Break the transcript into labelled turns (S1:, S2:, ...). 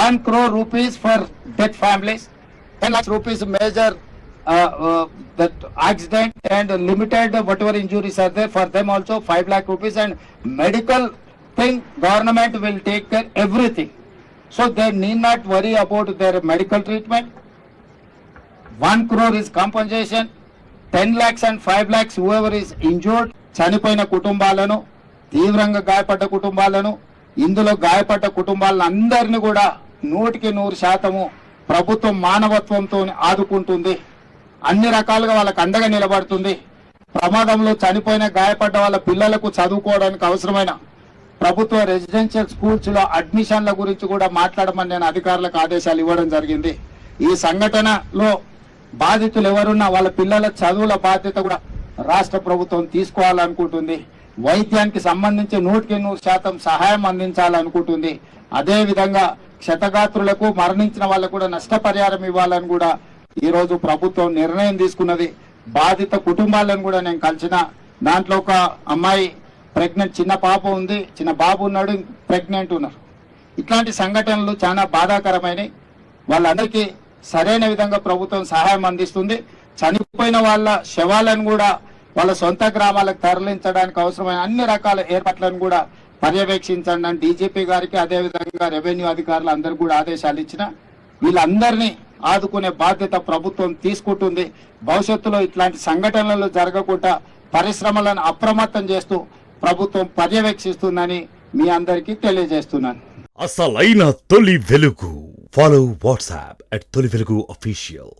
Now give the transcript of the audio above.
S1: 1 crore rupees for dead families, 10 lakhs rupees major that accident and limited whatever injuries are there for them also 5 lakh rupees, and medical thing government will take care everything, so they need not worry about their medical treatment. 1 crore is compensation, 10 lakhs and 5 lakhs whoever is injured, చనిపోయిన కుటుంబాలను, తీవ్రంగా గాయపడ్డ కుటుంబాలను, ఇందులో గాయపడ్డ కుటుంబాలను అందరిని కూడా 100% ప్రభుత్వం మానవత్వంతో ఆదుకుంటుంది. అన్ని రకాలుగా వాళ్ళకి అండగా నిలబడుతుంది. ప్రమాదంలో చనిపోయిన గాయపడ్డ వాళ్ళ పిల్లలకు చదువుకోవడానికి అవసరమైన ప్రభుత్వ రెసిడెన్షియల్ స్కూల్స్ లో అడ్మిషన్ల గురించి కూడా మాట్లాడమని నేను అధికారులకు ఆదేశాలు ఇవ్వడం జరిగింది. ఈ సంఘటనలో బాధితులు ఎవరున్నా వాళ్ళ పిల్లల చదువుల బాధ్యత కూడా రాష్ట్ర ప్రభుత్వం తీసుకోవాలనుకుంటుంది. వైద్యానికి సంబంధించి 100% సహాయం అందించాలనుకుంటుంది. అదే విధంగా క్షతగాత్రులకు, మరణించిన వాళ్ళకు కూడా నష్టపరిహారం ఇవ్వాలని కూడా ఈ రోజు ప్రభుత్వం నిర్ణయం తీసుకున్నది. బాధిత కుటుంబాలను కూడా నేను కలిసిన, దాంట్లో ఒక అమ్మాయి ప్రెగ్నెంట్, చిన్న పాప ఉంది, చిన్న బాబు ఉన్నాడు, ప్రెగ్నెంట్ ఉన్నారు. ఇట్లాంటి సంఘటనలు చాలా బాధాకరమైనవి. వాళ్ళందరికీ సరైన విధంగా ప్రభుత్వం సహాయం అందిస్తుంది. చనిపోయిన వాళ్ళ శవాలను కూడా వాళ్ళ సొంత గ్రామాలకు తరలించడానికి అవసరమైన అన్ని రకాల ఏర్పాట్లను కూడా పర్యవేక్షించండి అని డీజీపీ గారికి, అదేవిధంగా రెవెన్యూ అధికారులు అందరూ కూడా ఆదేశాలు ఇచ్చిన. వీళ్ళందరినీ ఆదుకునే బాధ్యత ప్రభుత్వం తీసుకుంటుంది. భవిష్యత్తులో ఇట్లాంటి సంఘటనలు జరగకుండా పరిశ్రమలను అప్రమత్తం చేస్తూ ప్రభుత్వం పర్యవేక్షిస్తుందని మీ అందరికీ తెలియజేస్తున్నాను.
S2: అసలైన తొలి వెలుగు. ఫాలో వాట్సాప్ @తొలి వెలుగు అఫీషియల్.